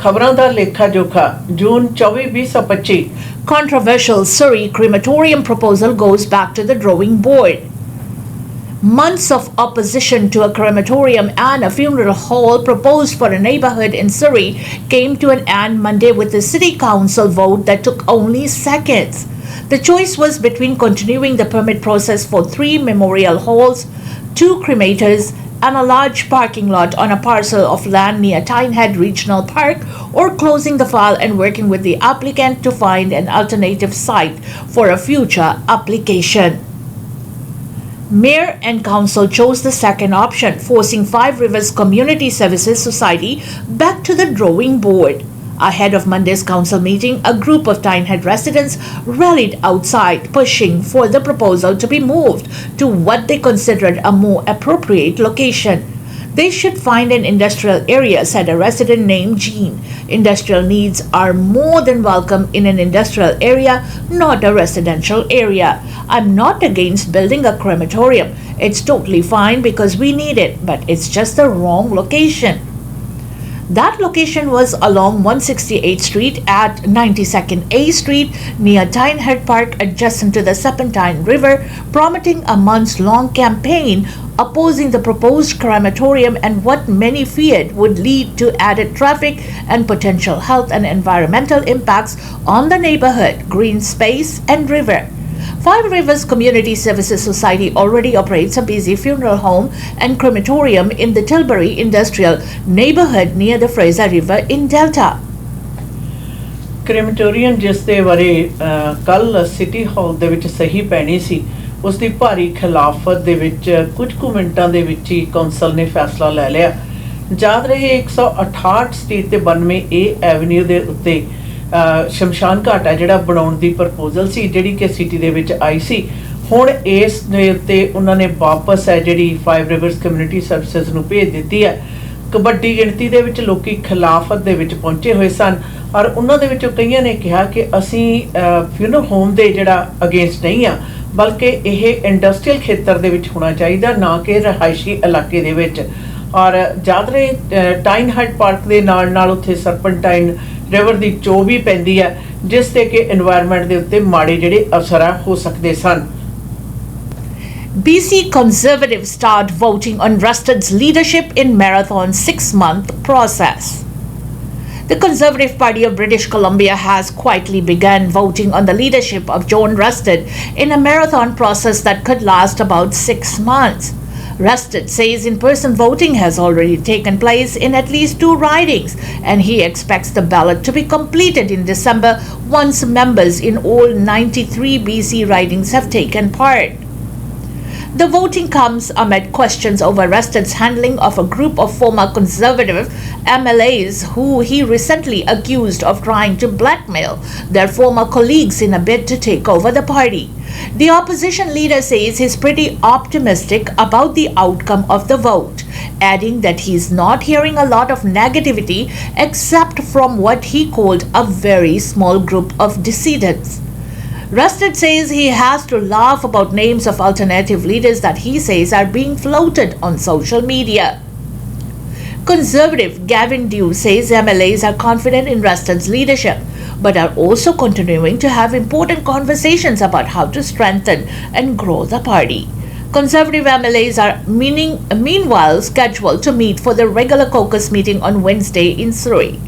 खबरां दा लेखा जोखा जून 24-2025। Controversial Surrey crematorium proposal goes back to the drawing board. Months of opposition to a crematorium and a funeral hall proposed for a neighborhood in Surrey came to an end Monday with a city council vote that took only seconds. The choice was between continuing the permit process for 3 memorial halls, 2 cremators, and a large parking lot on a parcel of land near Tynehead Regional Park, or closing the file and working with the applicant to find an alternative site for a future application. Mayor and council chose the second option, forcing Five Rivers Community Services Society back to the drawing board. Ahead of Monday's council meeting, a group of Tynehead residents rallied outside, pushing for the proposal to be moved to what they considered a more appropriate location. They should find an industrial area, said a resident named Jean. Industrial needs are more than welcome in an industrial area, not a residential area. I'm not against building a crematorium. It's totally fine because we need it, but it's just the wrong location. That location was along 168th Street at 92nd A Street near Tynehead Park, adjacent to the Serpentine River, promoting a months-long campaign opposing the proposed crematorium and what many feared would lead to added traffic and potential health and environmental impacts on the neighborhood, green space, and river. Five Rivers Community Services Society already operates a busy funeral home and crematorium in the Tilbury Industrial neighborhood near the Fraser River in Delta. Crematorium जिस दे बारे कल city hall दे विच सही पैनी सी उस दी भारी खिलाफत दे विच कुछ कुछ मिनटां दे विच ही कौंसल ने फैसला ले लिया। याद रहे 168 स्ट्रीट ते 92 ए एवेन्यू दे उत्ते शमशान घाट है जिहड़ा बनाउण दी प्रपोजल सी जिहड़ी कि सिटी दे विच आई सी। हुण इस दे उत्ते उन्हां ने वापस है जिहड़ी फाइव रिवर्स कम्यूनिटी सर्विसेज नूं भेज दित्ती है। वड्डी गिणती दे विच लोकी खिलाफत दे विच पहुंचे होए सन और उन्हां दे विचों कईयां ने कहा कि असीं फ्यूनरल होम दे जिहड़ा अगेंस्ट नहीं आ बल्कि यह इंडस्ट्रीयल खेतर दे विच होना चाहिए ना कि रहायशी इलाके दे विच। और याद रहे टाइनहेड पार्क दे नाल नाल उत्थे सरपंटाइन रिवर दी चो भी पैंदी है जिस ते कि एनवायरनमेंट दे उत्ते माड़े जिहड़े असर हो सकदे सन। BC Conservatives start voting on Rusted's leadership in marathon 6-month process. The Conservative Party of British Columbia has quietly begun voting on the leadership of John Rusted in a marathon process that could last about 6 months. Rusted says in-person voting has already taken place in at least 2 ridings, and he expects the ballot to be completed in December once members in all 93 BC ridings have taken part. The voting comes amid questions over Rusted's handling of a group of former Conservative MLAs who he recently accused of trying to blackmail their former colleagues in a bid to take over the party. The opposition leader says he's pretty optimistic about the outcome of the vote, adding that he's not hearing a lot of negativity except from what he called a very small group of dissidents. Rusted says he has to laugh about names of alternative leaders that he says are being floated on social media. Conservative Gavin Dew says MLAs are confident in Rusted's leadership, but are also continuing to have important conversations about how to strengthen and grow the party. Conservative MLAs are meanwhile scheduled to meet for the regular caucus meeting on Wednesday in Surrey.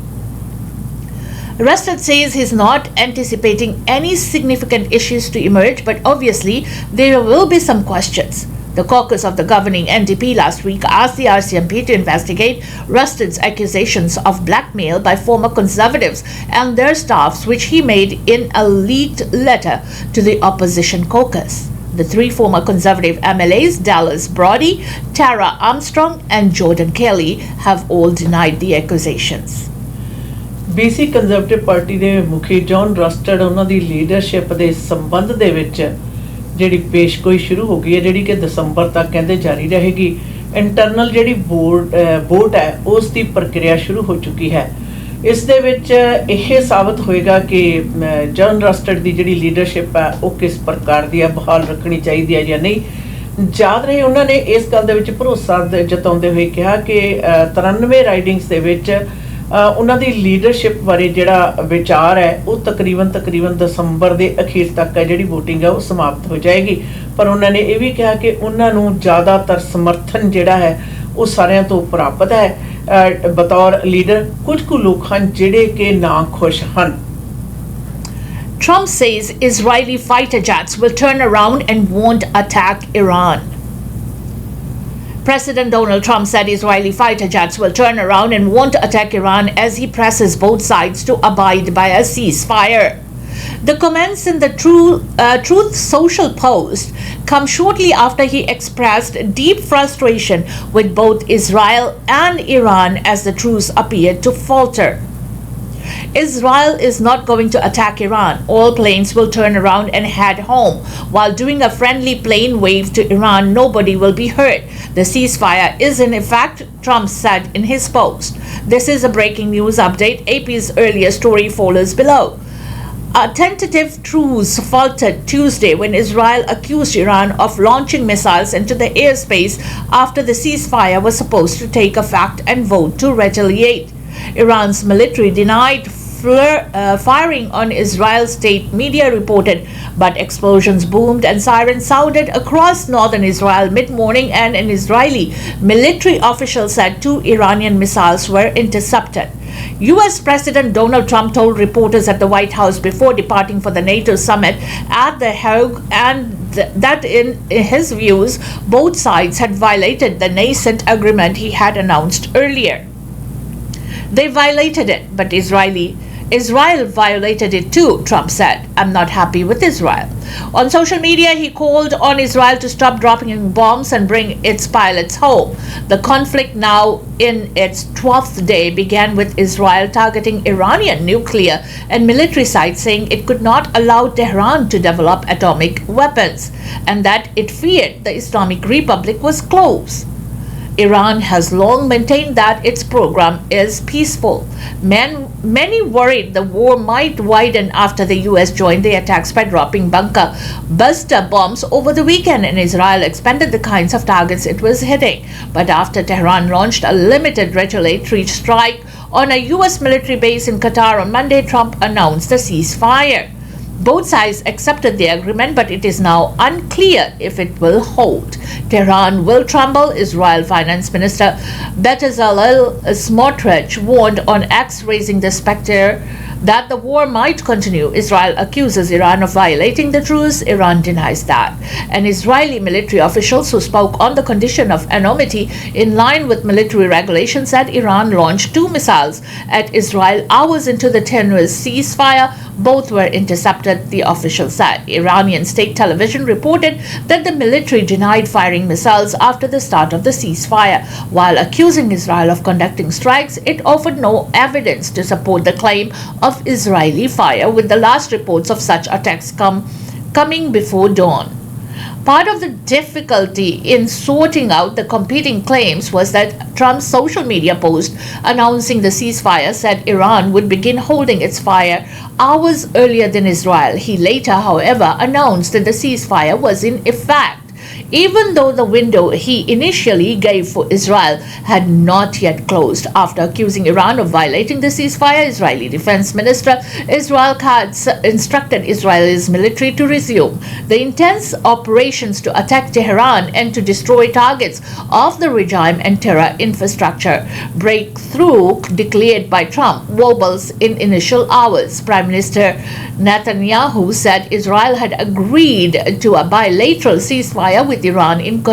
Rusted says he's not anticipating any significant issues to emerge, but obviously there will be some questions. The caucus of the governing NDP last week asked the RCMP to investigate Rusted's accusations of blackmail by former Conservatives and their staffs, which he made in a leaked letter to the opposition caucus. The 3 former Conservative MLAs, Dallas Brody, Tara Armstrong, and Jordan Kelly, have all denied the accusations. BC conservative party के मुखी John रस्टड उन्होंने leadership के संबंध दे विच जिहड़ी पेशगोई शुरू हो गई है जिहड़ी कि दिसंबर तक कहते जारी रहेगी। इंटरनल जिहड़ी वोट है उसकी प्रक्रिया शुरू हो चुकी है। इस दे विच यह साबित होएगा कि जॉन रस्टड की जिहड़ी लीडरशिप है वो किस प्रकार की है, बहाल रखनी चाहिए है या नहीं। याद रहे उन्होंने इस गल दे विच भरोसा जताउंदे हुए कहा कि 93 राइडिंग्स दे विच ਉਹਨਾਂ ਦੀ ਲੀਡਰਸ਼ਿਪ ਬਾਰੇ ਜਿਹੜਾ ਵਿਚਾਰ ਹੈ ਉਹ ਤਕਰੀਬਨ ਦਸੰਬਰ ਦੇ ਅਖੀਰ ਤੱਕ ਹੈ ਜਿਹੜੀ VOTING ਹੈ ਉਹ ਸਮਾਪਤ ਹੋ ਜਾਏਗੀ। ਪਰ ਉਹਨਾਂ ਨੇ ਇਹ ਵੀ ਕਿਹਾ ਕਿ ਉਹਨਾਂ ਨੂੰ ਜ਼ਿਆਦਾਤਰ ਸਮਰਥਨ ਜਿਹੜਾ ਹੈ ਉਹ ਸਾਰਿਆਂ ਤੋਂ ਪ੍ਰਾਪਤ ਹੈ ਬਤੌਰ ਲੀਡਰ। ਕੁਝ ਕੁ ਲੋਕ ਹਨ ਜਿਹੜੇ ਕਿ ਨਾ ਖੁਸ਼ ਹਨ। Trump says Israeli fighter jets will turn around and won't attack Iran. President Donald Trump said Israeli fighter jets will turn around and won't attack Iran as he presses both sides to abide by a ceasefire. The comments in the Truth Social post come shortly after he expressed deep frustration with both Israel and Iran as the truce appeared to falter. Israel is not going to attack Iran. All planes will turn around and head home. While doing a friendly plane wave to Iran, nobody will be hurt. The ceasefire is in effect, Trump said in his post. This is a breaking news update. AP's earlier story follows below. A tentative truce faltered Tuesday when Israel accused Iran of launching missiles into the airspace after the ceasefire was supposed to take effect and vote to retaliate. Iran's military denied firing on Israel's state media reported, but explosions boomed and sirens sounded across northern Israel mid-morning, and an Israeli military official said 2 Iranian missiles were intercepted. U.S. President Donald Trump told reporters at the White House before departing for the NATO summit at The Hague that in his views, both sides had violated the nascent agreement he had announced earlier. They violated it, but Israel violated it too, Trump said. I'm not happy with Israel. On social media, he called on Israel to stop dropping bombs and bring its pilots home. The conflict, now in its 12th day, began with Israel targeting Iranian nuclear and military sites, saying it could not allow Tehran to develop atomic weapons and that it feared the Islamic Republic was close. Iran has long maintained that its program is peaceful. Many worried the war might widen after the US joined the attacks by dropping bunker buster bombs over the weekend, and Israel expanded the kinds of targets it was hitting. But after Tehran launched a limited retaliatory strike on a US military base in Qatar on Monday, Trump announced a ceasefire. Both sides accepted the agreement, but it is now unclear if it will hold. Tehran will tremble, Israel Finance Minister Bezalel Smotrich warned on X, raising the specter that the war might continue. Israel accuses Iran of violating the truce. Iran denies that. And Israeli military officials who spoke on the condition of anonymity in line with military regulations said Iran launched 2 missiles at Israel hours into the tenuous ceasefire. Both were intercepted, the official said. Iranian state television reported that the military denied firing missiles after the start of the ceasefire. While accusing Israel of conducting strikes, it offered no evidence to support the claim of Israeli fire, with the last reports of such attacks coming before dawn. Part of the difficulty in sorting out the competing claims was that Trump's social media post announcing the ceasefire said Iran would begin holding its fire hours earlier than Israel. He later, however, announced that the ceasefire was in effect, even though the window he initially gave for Israel had not yet closed. After accusing Iran of violating the ceasefire, Israeli Defense Minister Israel Katz instructed Israel's military to resume the intense operations to attack Tehran and to destroy targets of the regime and terror infrastructure. Breakthrough declared by Trump wobbles in initial hours. Prime Minister Netanyahu said Israel had agreed to a bilateral ceasefire with Iran in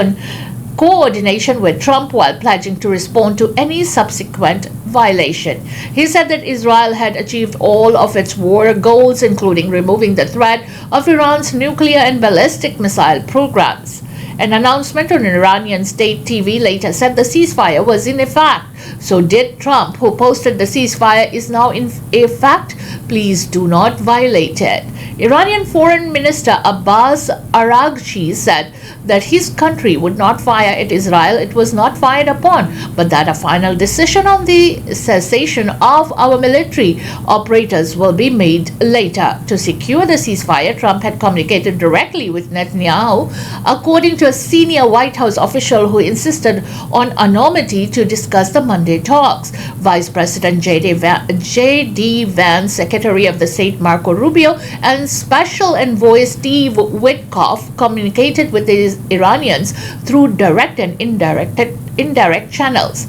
coordination with Trump, while pledging to respond to any subsequent violation. He said that Israel had achieved all of its war goals, including removing the threat of Iran's nuclear and ballistic missile programs. An announcement on Iranian state TV later said the ceasefire was in effect. So did Trump, who posted the ceasefire is now in effect. Please do not violate it. Iranian Foreign Minister Abbas Araghchi said that his country would not fire at Israel. It was not fired upon, but that a final decision on the cessation of our military operators will be made later. To secure the ceasefire, Trump had communicated directly with Netanyahu, according to a senior White House official who insisted on anonymity to discuss the Monday talks. Vice President J.D. Vance, Secretary of the State Marco Rubio, and Special Envoy Steve Witkoff communicated with the Iranians through direct and indirect channels.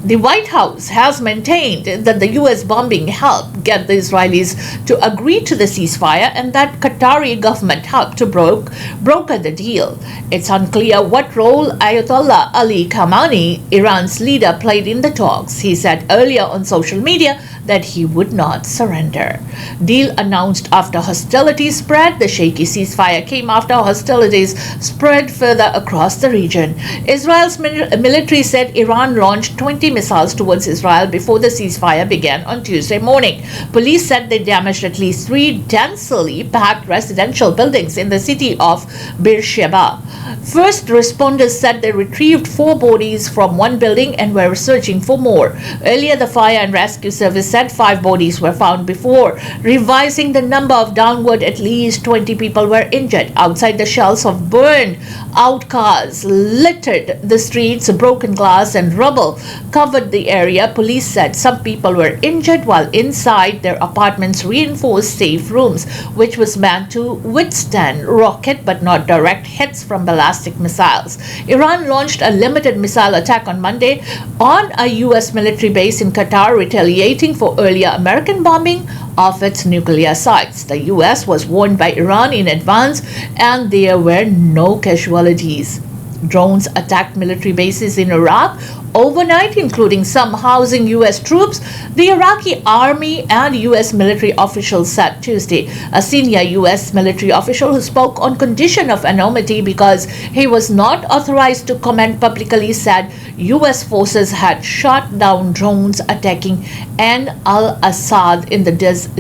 The White House has maintained that the U.S. bombing helped get the Israelis to agree to the ceasefire and that Qatari government helped to broker the deal. It's unclear what role Ayatollah Ali Khamenei, Iran's leader, played in the talks. He said earlier on social media that he would not surrender. Deal announced after hostilities spread. The shaky ceasefire came after hostilities spread further across the region. Israel's military said Iran launched 20 missiles towards Israel before the ceasefire began on Tuesday morning. Police said they damaged at least 3 densely packed residential buildings in the city of Beersheba. First responders said they retrieved 4 bodies from one building and were searching for more. Earlier, the fire and rescue service said 5 bodies were found before revising the number of downward. At least 20 people were injured. Outside, the shells of burned out cars littered the streets. Broken glass and rubble covered the area. Police said some people were injured while inside their apartments reinforced safe rooms, which was meant to withstand rocket but not direct hits from ballistic missiles. Iran launched a limited missile attack on Monday on a U.S. military base in Qatar, retaliating for earlier American bombing of its nuclear sites. The U.S. was warned by Iran in advance and there were no casualties. Drones attacked military bases in Iraq overnight, including some housing U.S. troops, the Iraqi army and U.S. military officials said Tuesday. A senior U.S. military official who spoke on condition of anonymity because he was not authorized to comment publicly said U.S. forces had shot down drones attacking Ain al-Assad in the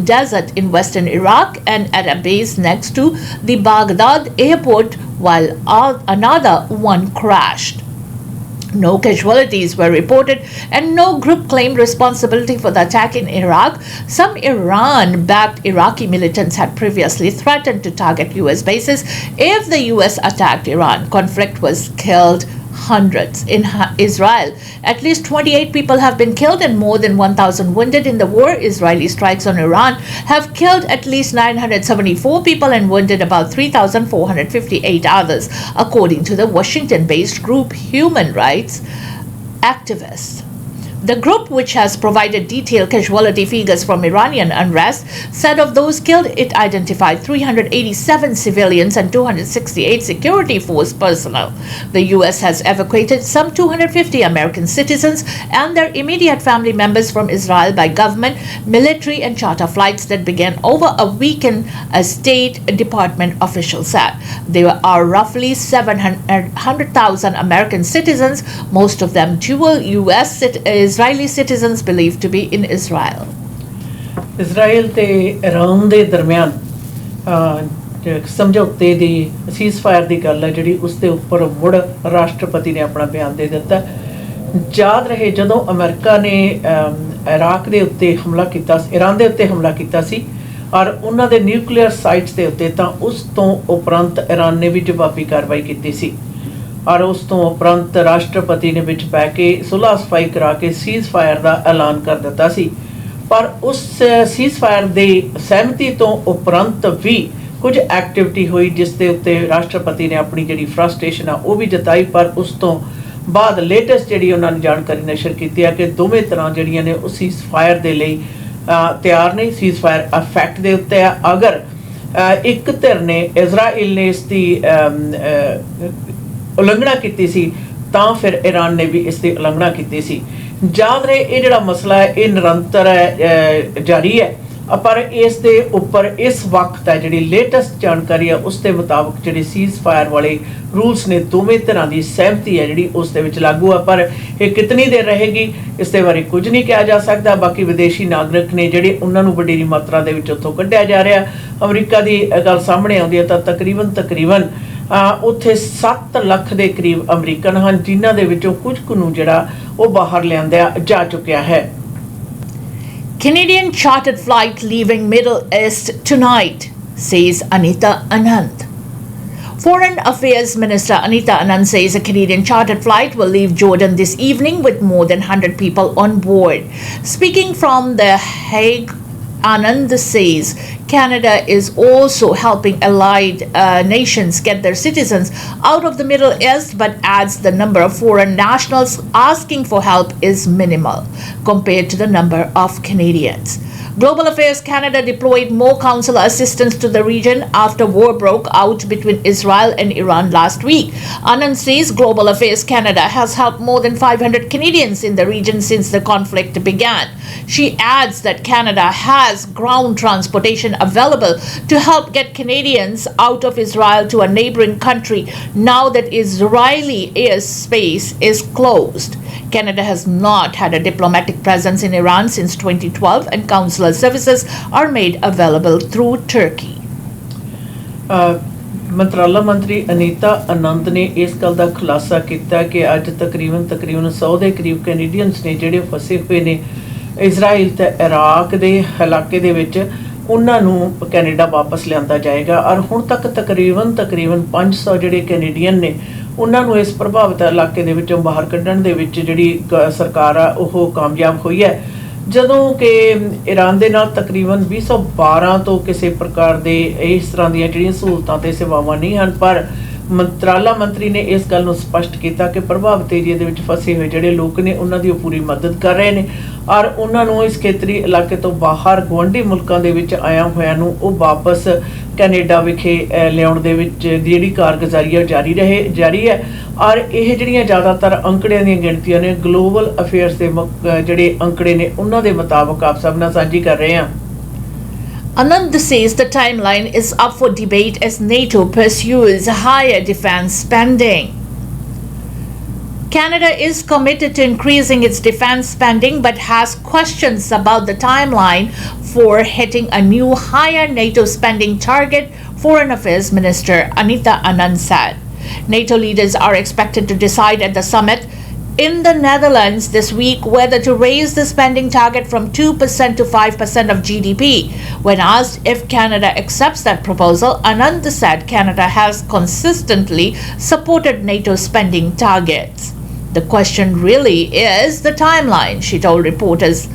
desert in western Iraq and at a base next to the Baghdad airport, while another one crashed. No casualties were reported and no group claimed responsibility for the attack in Iraq. Some Iran-backed Iraqi militants had previously threatened to target U.S. bases if the U.S. attacked Iran. Conflict was killed hundreds in Israel. At least 28 people have been killed and more than 1,000 wounded in the war. Israeli strikes on Iran have killed at least 974 people and wounded about 3,458 others, according to the Washington-based group Human Rights Activists. The group, which has provided detailed casualty figures from Iranian unrest, said of those killed, it identified 387 civilians and 268 security force personnel. The U.S. has evacuated some 250 American citizens and their immediate family members from Israel by government, military, and charter flights that began over a weekend, a State Department official said. There are roughly 700,000 American citizens, most of them dual U.S. Israeli citizens believed to be in Israel. Israel ਤੇ Iran ਦੇ ਦਰਮਿਆਨ ਸਮਝੌਤੇ ਦੀ ceasefire ਦੀ ਗੱਲ ਹੈ ਜਿਹੜੀ ਉਸ ਦੇ ਉੱਪਰ ਮੁੜ ਰਾਸ਼ਟਰਪਤੀ ਨੇ ਆਪਣਾ ਬਿਆਨ ਦੇ ਦਿੱਤਾ। ਯਾਦ ਰਹੇ ਜਦੋਂ ਅਮਰੀਕਾ ਨੇ ਇਰਾਕ ਦੇ ਉੱਤੇ ਹਮਲਾ ਕੀਤਾ, ਇਰਾਨ ਦੇ ਉੱਤੇ ਹਮਲਾ ਕੀਤਾ ਸੀ ਔਰ ਉਹਨਾਂ ਦੇ ਨਿਊਕਲੀਅਰ ਸਾਈਟਸ ਦੇ ਉੱਤੇ, ਤਾਂ ਉਸ ਤੋਂ ਉਪਰੰਤ ਇਰਾਨ ਨੇ ਵੀ ਜਵਾਬੀ ਕਾਰਵਾਈ ਕੀਤੀ ਸੀ ਔਰ ਉਸ ਤੋਂ ਉਪਰੰਤ ਰਾਸ਼ਟਰਪਤੀ ਨੇ ਵਿੱਚ ਪੈ ਕੇ ਸੁਲ੍ਹਾ ਸਫਾਈ ਕਰਾ ਕੇ ਸੀਜ਼ਫਾਇਰ ਦਾ ਐਲਾਨ ਕਰ ਦਿੱਤਾ ਸੀ। ਪਰ ਉਸ ਸੀਜ਼ਫਾਇਰ ਦੀ ਸਹਿਮਤੀ ਤੋਂ ਉਪਰੰਤ ਵੀ ਕੁਝ ਐਕਟੀਵਿਟੀ ਹੋਈ ਜਿਸ ਦੇ ਉੱਤੇ ਰਾਸ਼ਟਰਪਤੀ ਨੇ ਆਪਣੀ ਜਿਹੜੀ ਫਰਸਟ੍ਰੇਸ਼ਨ ਆ ਉਹ ਵੀ ਜਤਾਈ। ਪਰ ਉਸ ਤੋਂ ਬਾਅਦ ਲੇਟੈਸਟ ਜਿਹੜੀ ਉਹਨਾਂ ਨੇ ਜਾਣਕਾਰੀ ਨਸ਼ਰ ਕੀਤੀ ਹੈ ਕਿ ਦੋਵੇਂ ਤਰ੍ਹਾਂ ਜਿਹੜੀਆਂ ਨੇ ਉਹ ਸੀਜ਼ਫਾਇਰ ਦੇ ਲਈ ਤਿਆਰ ਨਹੀਂ। ਸੀਜ਼ਫਾਇਰ ਇਫੈਕਟ ਦੇ ਉੱਤੇ ਆ, ਅਗਰ ਇੱਕ ਧਿਰ ਨੇ ਇਜ਼ਰਾਈਲ ਨੇ ਇਸ ਦੀ ਉਲੰਘਣਾ ਕੀਤੀ ਸੀ ਤਾਂ ਫਿਰ ਈਰਾਨ ਨੇ ਵੀ ਇਸ ਦੀ ਉਲੰਘਣਾ ਕੀਤੀ ਸੀ। ਯਾਦ ਰਹੇ ਇਹ ਜਿਹੜਾ ਮਸਲਾ ਹੈ ਇਹ ਨਿਰੰਤਰ ਜਾਰੀ ਹੈ, ਪਰ ਇਸ ਦੇ ਉੱਪਰ ਇਸ ਵਕਤ ਹੈ ਜਿਹੜੀ ਲੇਟੈਸਟ ਜਾਣਕਾਰੀ ਹੈ ਉਸ ਦੇ ਮੁਤਾਬਕ ਜਿਹੜੇ ਸੀਜ਼ਫਾਇਰ ਵਾਲੇ ਰੂਲਸ ਨੇ ਦੋਵੇਂ ਤਰ੍ਹਾਂ ਦੀ ਸਹਿਮਤੀ ਹੈ ਜਿਹੜੀ ਉਸ ਦੇ ਵਿੱਚ ਲਾਗੂ ਹੈ। ਪਰ ਇਹ ਕਿਤਨੀ ਦੇਰ ਰਹੇਗੀ ਇਸ ਦੇ ਬਾਰੇ ਕੁਝ ਨਹੀਂ ਕਿਹਾ ਜਾ ਸਕਦਾ। ਬਾਕੀ ਵਿਦੇਸ਼ੀ ਨਾਗਰਿਕ ਨੇ ਜਿਹੜੇ ਉਹਨਾਂ ਨੂੰ ਵੱਡੀ ਮਾਤਰਾ ਦੇ ਵਿੱਚ ਉੱਥੋਂ ਕੱਢਿਆ ਜਾ ਰਿਹਾ। ਅਮਰੀਕਾ ਦੀ ਗੱਲ ਸਾਹਮਣੇ ਆਉਂਦੀ ਹੈ ਤਾਂ ਤਕਰੀਬਨ ਉੱਥੇ 7 ਲੱਖ ਦੇ ਕਰੀਬ ਅਮਰੀਕਨ ਹਨ, ਜਿਨ੍ਹਾਂ ਦੇ ਵਿੱਚੋਂ ਕੁਝ ਕੁ ਨੂੰ ਜਿਹੜਾ ਉਹ ਬਾਹਰ ਲਿਆਂਦਿਆ ਜਾ ਚੁੱਕਿਆ ਹੈ। Canadian chartered flight leaving Middle East tonight, says Anita Anand. Foreign Affairs Minister Anita Anand says a Canadian chartered flight will leave Jordan this evening with more than 100 people on board. Speaking from The Hague, Anand says Canada is also helping allied nations get their citizens out of the Middle East, but adds the number of foreign nationals asking for help is minimal compared to the number of Canadians. Global Affairs Canada deployed more consular assistance to the region after war broke out between Israel and Iran last week. Anand says Global Affairs Canada has helped more than 500 Canadians in the region since the conflict began. She adds that Canada has ground transportation available to help get Canadians out of Israel to a neighboring country now that Israeli airspace is closed. Canada has not had a diplomatic presence in Iran since 2012, and consular services are made available through Turkey. ਮੰਤਰਾਲਾ ਮੰਤਰੀ ਅਨੀਤਾ ਆਨੰਦ ਨੇ ਇਸ ਗੱਲ ਦਾ ਖੁਲਾਸਾ ਕੀਤਾ ਕਿ ਅੱਜ ਤਕਰੀਬਨ 100 ਦੇ ਕਰੀਬ ਕੈਨੇਡੀਅਨਸ ਨੇ ਜਿਹੜੇ ਫਸੇ ਹੋਏ ਨੇ ਇਜ਼ਰਾਈਲ ਤੇ ਇਰਾਕ ਦੇ ਇਲਾਕੇ ਦੇ ਵਿੱਚ, ਉਹਨਾਂ ਨੂੰ ਕੈਨੇਡਾ ਵਾਪਸ ਲਿਆਂਦਾ ਜਾਏਗਾ। ਔਰ ਹੁਣ ਤੱਕ ਤਕਰੀਬਨ 500 ਜਿਹੜੇ ਕੈਨੇਡੀਅਨ ਨੇ ਉਹਨਾਂ ਨੂੰ ਇਸ ਪ੍ਰਭਾਵਿਤ ਇਲਾਕੇ ਦੇ ਵਿੱਚੋਂ ਬਾਹਰ ਕੱਢਣ ਦੇ ਵਿੱਚ ਜਿਹੜੀ ਸਰਕਾਰ ਆ ਉਹ ਕਾਮਯਾਬ ਹੋਈ ਹੈ, ਜਦੋਂ ਕਿ ਈਰਾਨ ਦੇ ਨਾਲ ਤਕਰੀਬਨ 2012 ਤੋਂ ਕਿਸੇ ਪ੍ਰਕਾਰ ਦੇ ਇਸ ਤਰ੍ਹਾਂ ਦੀਆਂ ਜਿਹੜੀਆਂ ਸਹੂਲਤਾਂ ਤੇ ਸੇਵਾਵਾਂ ਨਹੀਂ ਹਨ। ਪਰ ਮੰਤਰਾਲਾ ਮੰਤਰੀ ਨੇ ਇਸ ਗੱਲ ਨੂੰ ਸਪਸ਼ਟ ਕੀਤਾ ਕਿ ਪ੍ਰਭਾਵਿਤ ਏਰੀਆ ਦੇ ਵਿੱਚ ਫਸੇ ਹੋਏ ਜਿਹੜੇ ਲੋਕ ਨੇ ਉਹਨਾਂ ਦੀ ਉਹ ਪੂਰੀ ਮਦਦ ਕਰ ਰਹੇ ਨੇ, ਔਰ ਉਹਨਾਂ ਨੂੰ ਇਸ ਖੇਤਰੀ ਇਲਾਕੇ ਤੋਂ ਬਾਹਰ ਗੁਆਂਢੀ ਮੁਲਕਾਂ ਦੇ ਵਿੱਚ ਆਇਆ ਹੋਇਆਂ ਨੂੰ ਉਹ ਵਾਪਸ ਕੈਨੇਡਾ ਵਿਖੇ ਲਿਆਉਣ ਦੇ ਵਿੱਚ ਜਿਹੜੀ ਕਾਰਗੁਜ਼ਾਰੀ ਹੈ ਜਾਰੀ ਹੈ। ਔਰ ਇਹ ਜਿਹੜੀਆਂ ਜ਼ਿਆਦਾਤਰ ਅੰਕੜਿਆਂ ਦੀਆਂ ਗਿਣਤੀਆਂ ਨੇ ਗਲੋਬਲ ਅਫੇਅਰਸ ਦੇ ਜਿਹੜੇ ਅੰਕੜੇ ਨੇ ਉਹਨਾਂ ਦੇ ਮੁਤਾਬਕ ਆਪ ਸਭ ਨਾਲ ਸਾਂਝੀ ਕਰ ਰਹੇ ਹਾਂ। Anand says the timeline is up for debate as NATO pursues higher defense spending. Canada is committed to increasing its defense spending but has questions about the timeline for hitting a new higher NATO spending target, Foreign Affairs Minister Anita Anand said. NATO leaders are expected to decide at the summit in the Netherlands this week whether to raise the spending target from 2% to 5% of GDP. When asked if Canada accepts that proposal, Anand said Canada has consistently supported NATO spending targets. The question really is the timeline, she told reporters.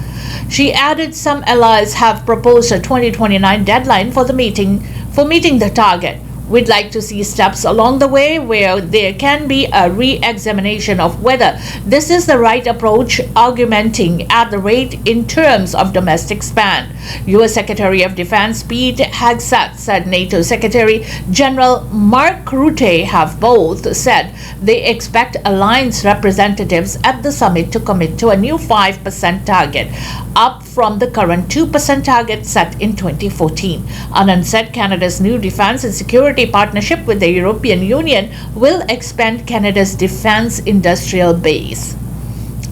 She added some allies have proposed a 2029 deadline for meeting the target. We'd like to see steps along the way where there can be a re-examination of whether this is the right approach, argumenting at the rate in terms of domestic spend. U.S. Secretary of Defense Pete Hegseth said NATO Secretary General Mark Rutte have both said they expect alliance representatives at the summit to commit to a new 5% target, up from the current 2% target set in 2014. Anand said Canada's new defense and security partnership with the European Union will expand Canada's defense industrial base.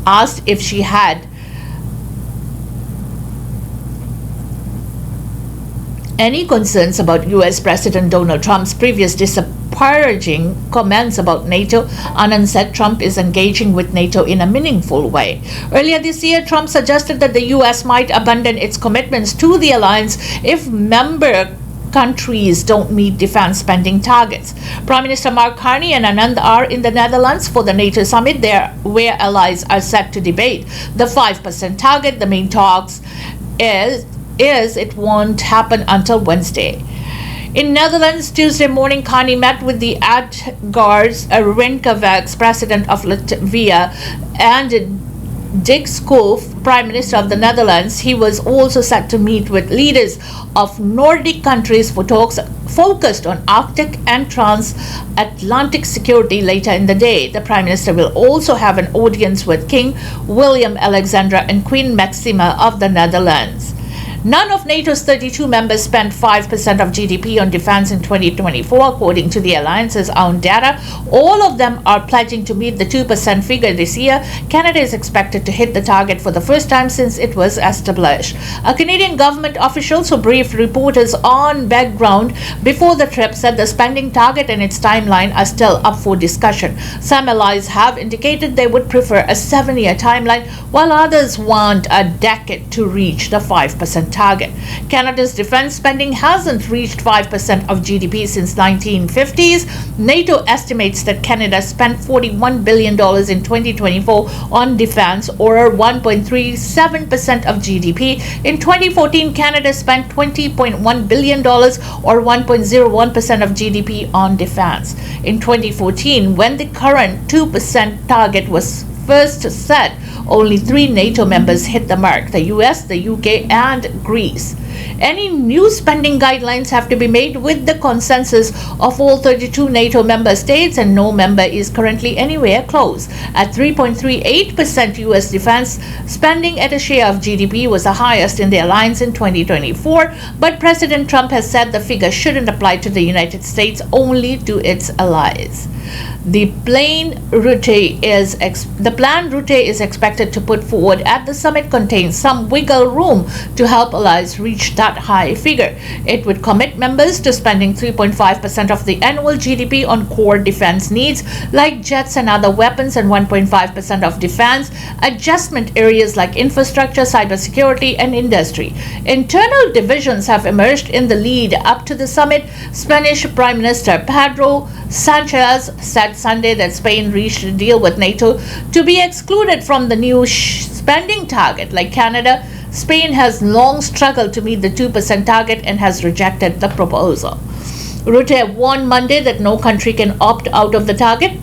Asked if she had any concerns about US President Donald Trump's previous disparaging comments about NATO, Anand said Trump is engaging with NATO in a meaningful way. Earlier this year, Trump suggested that the US might abandon its commitments to the alliance if member countries don't meet defense spending targets. Prime Minister Mark Carney and Anand are in the Netherlands for the NATO summit there, where allies are set to debate the 5% target. The main talks is it won't happen until Wednesday. In Netherlands, Tuesday morning, Carney met with the Edgars Rinkevics, president of Latvia, and Dick Schoof, Prime Minister of the Netherlands. He was also set to meet with leaders of Nordic countries for talks focused on Arctic and transatlantic security later in the day. The Prime Minister will also have an audience with King William Alexander and Queen Maxima of the Netherlands. None of NATO's 32 members spent 5% of GDP on defense in 2024, according to the alliance's own data. All of them are pledging to meet the 2% figure this year. Canada is expected to hit the target for the first time since it was established. A Canadian government official who briefed reporters on background before the trip said the spending target and its timeline are still up for discussion. Some allies have indicated they would prefer a 7-year timeline, while others want a decade to reach the 5% target. Canada's defense spending hasn't reached 5% of GDP since 1950s. NATO estimates that Canada spent $41 billion in 2024 on defense, or 1.37% of GDP. In 2014, Canada spent $20.1 billion, or 1.01% of GDP on defense. In 2014, when the current 2% target was first set, only 3 NATO members hit the mark: the US, the UK, and Greece. Any new spending guidelines have to be made with the consensus of all 32 NATO member states, and no member is currently anywhere close. At 3.38%, US defense spending at a share of GDP was the highest in the alliance in 2024, but President Trump has said the figure shouldn't apply to the United States, only to its allies. The planned route is expected to put forward at the summit contains some wiggle room to help allies reach that high figure. It would commit members to spending 3.5% of the annual GDP on core defense needs like jets and other weapons, and 1.5% of defense adjustment areas like infrastructure, cybersecurity, and industry. Internal divisions have emerged in the lead up to the summit. Spanish Prime Minister Pedro Sanchez said Sunday that Spain reached a deal with NATO to be excluded from the new spending target. Like Canada, Spain has long struggled to meet the 2% target and has rejected the proposal. Rutte warned Monday that no country can opt out of the target,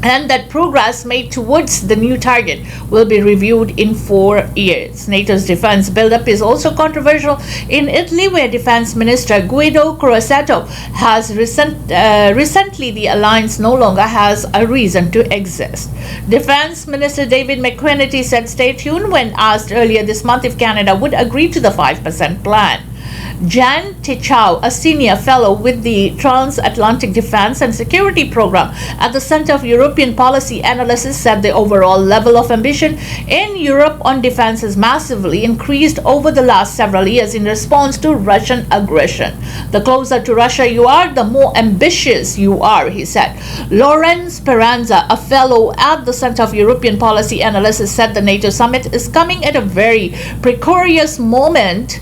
and that progress made towards the new target will be reviewed in 4 years. NATO's defense buildup is also controversial in Italy, where Defense Minister Guido Crosetto has recently the alliance no longer has a reason to exist. Defense Minister David McQuinnity said stay tuned when asked earlier this month if Canada would agree to the 5% plan. Jan Tichau, a senior fellow with the Transatlantic Defense and Security Program at the Center of European Policy Analysis, said the overall level of ambition in Europe on defense has massively increased over the last several years in response to Russian aggression. The closer to Russia you are, the more ambitious you are, he said. Lorenz Speranza, a fellow at the Center of European Policy Analysis, said the NATO summit is coming at a very precarious moment,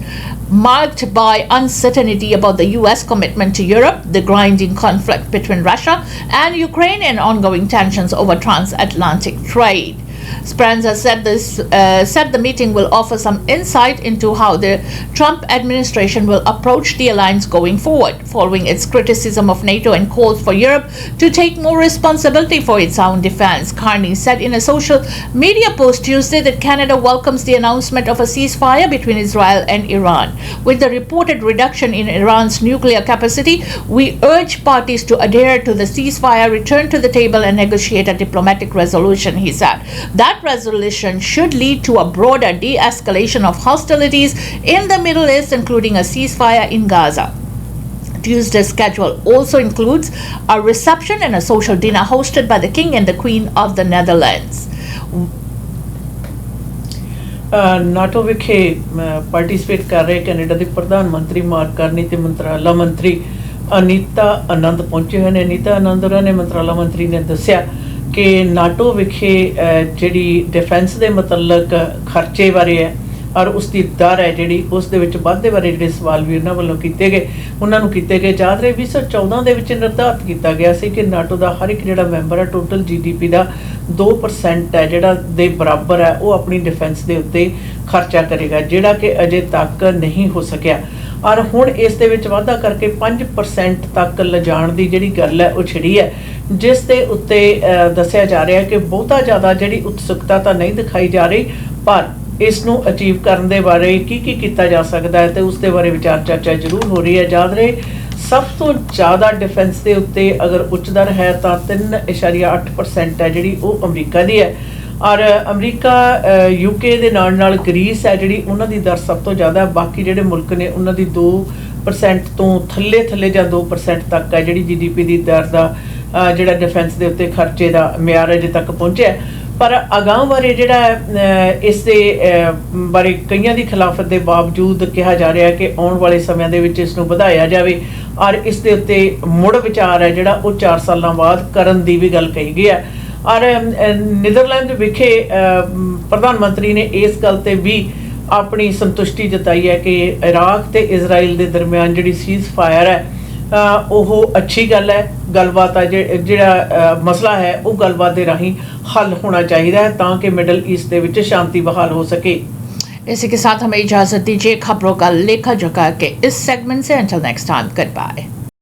marked by uncertainty about the US commitment to Europe, the grinding conflict between Russia and Ukraine, and ongoing tensions over transatlantic trade. Speranza said the meeting will offer some insight into how the Trump administration will approach the alliance going forward, following its criticism of NATO and calls for Europe to take more responsibility for its own defense. Carney said in a social media post Tuesday that Canada welcomes the announcement of a ceasefire between Israel and Iran. With the reported reduction in Iran's nuclear capacity, we urge parties to adhere to the ceasefire, return to the table, and negotiate a diplomatic resolution, he said. That resolution should lead to a broader de-escalation of hostilities in the Middle East, including a ceasefire in Gaza. Tuesday's schedule also includes a reception and a social dinner hosted by the King and the Queen of the Netherlands. NATO ਵਿਖੇ participate ਕਰ ਰਹੇ Canada ਦੇ ਪ੍ਰਧਾਨ ਮੰਤਰੀ mark Carney ਤੇ ਮੰਤਰਾਲਾ ਮੰਤਰੀ ਅਨੀਤਾ ਆਨੰਦ ਪਹੁੰਚੇ ਹੋਏ ਨੇ। ਅਨੀਤਾ ਆਨੰਦ ਹੋਰਾਂ ਨੇ ਮੰਤਰਾਲਾ ਮੰਤਰੀ ਨੇ ਦੱਸਿਆ ਕਿ ਨਾਟੋ ਵਿਖੇ ਜਿਹੜੀ ਡਿਫੈਂਸ ਦੇ ਮੁਤਲਕ ਖਰਚੇ ਬਾਰੇ ਹੈ ਔਰ ਉਸਦੀ ਦਰ ਹੈ ਜਿਹੜੀ ਉਸ ਦੇ ਵਿੱਚ ਵਾਧੇ ਬਾਰੇ ਜਿਹੜੇ ਸਵਾਲ ਵੀ ਉਹਨਾਂ ਵੱਲੋਂ ਕੀਤੇ ਗਏ, ਉਹਨਾਂ ਨੂੰ ਕੀਤੇ ਗਏ। ਯਾਦ ਰਹੇ 2014 ਦੇ ਵਿੱਚ ਨਿਰਧਾਰਿਤ ਕੀਤਾ ਗਿਆ ਸੀ ਕਿ ਨਾਟੋ ਦਾ ਹਰ ਇੱਕ ਜਿਹੜਾ ਮੈਂਬਰ ਹੈ ਟੋਟਲ GDP ਦਾ 2% ਹੈ ਜਿਹੜਾ ਦੇ ਬਰਾਬਰ ਹੈ ਉਹ ਆਪਣੀ ਡਿਫੈਂਸ ਦੇ ਉੱਤੇ ਖਰਚਾ ਕਰੇਗਾ, ਜਿਹੜਾ ਕਿ ਅਜੇ ਤੱਕ ਨਹੀਂ ਹੋ ਸਕਿਆ। ਔਰ ਹੁਣ ਇਸ ਦੇ ਵਿੱਚ ਵਾਧਾ ਕਰਕੇ 5% ਤੱਕ ਲਿਜਾਣ ਦੀ ਜਿਹੜੀ ਗੱਲ ਹੈ ਉਹ ਛਿੜੀ ਹੈ, ਜਿਸ ਦੇ ਉੱਤੇ ਦੱਸਿਆ ਜਾ ਰਿਹਾ ਕਿ ਬਹੁਤਾ ਜ਼ਿਆਦਾ ਜਿਹੜੀ ਉਤਸੁਕਤਾ ਤਾਂ ਨਹੀਂ ਦਿਖਾਈ ਜਾ ਰਹੀ, ਪਰ ਇਸ ਨੂੰ ਅਚੀਵ ਕਰਨ ਦੇ ਬਾਰੇ ਕੀ ਕੀਤਾ ਜਾ ਸਕਦਾ ਹੈ ਤੇ ਉਸ ਦੇ ਬਾਰੇ ਵਿਚਾਰ ਚਰਚਾ ਜ਼ਰੂਰ ਹੋ ਰਹੀ ਹੈ। ਯਾਦ ਰਹੇ ਸਭ ਤੋਂ ਜ਼ਿਆਦਾ ਡਿਫੈਂਸ ਦੇ ਉੱਤੇ ਅਗਰ ਉੱਚ ਦਰ ਹੈ ਤਾਂ 3.8% ਹੈ ਜਿਹੜੀ ਉਹ ਅਮਰੀਕਾ ਦੀ ਹੈ, ਔਰ ਅਮਰੀਕਾ ਯੂਕੇ ਦੇ ਨਾਲ ਗ੍ਰੀਸ ਹੈ ਜਿਹੜੀ ਉਹਨਾਂ ਦੀ ਦਰ ਸਭ ਤੋਂ ਜ਼ਿਆਦਾ, ਬਾਕੀ ਜਿਹੜੇ ਮੁਲਕ ਨੇ ਉਹਨਾਂ ਦੀ 2% ਤੋਂ ਥੱਲੇ ਜਾਂ 2% ਤੱਕ ਹੈ ਜਿਹੜੀ GDP ਦੀ ਦਰ ਦਾ ਜਿਹੜਾ ਡਿਫੈਂਸ ਦੇ ਉੱਤੇ ਖਰਚੇ ਦਾ ਮਿਆਰ ਅਜੇ ਤੱਕ ਪਹੁੰਚਿਆ। ਪਰ ਅਗਾਂਹ ਬਾਰੇ ਜਿਹੜਾ ਇਸ ਦੇ ਬਾਰੇ ਕਈਆਂ ਦੀ ਖਿਲਾਫਤ ਦੇ ਬਾਵਜੂਦ ਕਿਹਾ ਜਾ ਰਿਹਾ ਕਿ ਆਉਣ ਵਾਲੇ ਸਮਿਆਂ ਦੇ ਵਿੱਚ ਇਸ ਨੂੰ ਵਧਾਇਆ ਜਾਵੇ ਔਰ ਇਸ ਦੇ ਉੱਤੇ ਮੁੜ ਵਿਚਾਰ ਹੈ ਜਿਹੜਾ ਉਹ 4 ਸਾਲਾਂ ਬਾਅਦ ਕਰਨ ਦੀ ਵੀ ਗੱਲ ਕਹੀ ਗਈ ਹੈ। ਔਰ ਨੀਦਰਲੈਂਡ ਵਿਖੇ ਪ੍ਰਧਾਨ ਮੰਤਰੀ ਨੇ ਇਸ ਗੱਲ ਤੇ ਵੀ ਆਪਣੀ ਸੰਤੁਸ਼ਟੀ ਜਤਾਈ ਹੈ ਕਿ ਇਰਾਕ ਤੇ ਇਜ਼ਰਾਈਲ ਦੇ ਦਰਮਿਆਨ ਜਿਹੜੀ ਸੀਜ਼ ਫਾਇਰ ਹੈ ਉਹ ਅੱਛੀ ਗੱਲ ਹੈ। ਗੱਲਬਾਤ ਹੈ ਜਿਹੜਾ ਮਸਲਾ ਹੈ ਉਹ ਗੱਲਬਾਤ ਦੇ ਰਾਹੀਂ हल होना चाहिए है ताकि मिडल ईस्ट ਦੇ ਵਿੱਚ शांति बहाल हो सके। इसी के साथ हमें इजाजत दीजिए। खबरों का लेखा जोखा के इस सेगमेंट से until next time, good bye.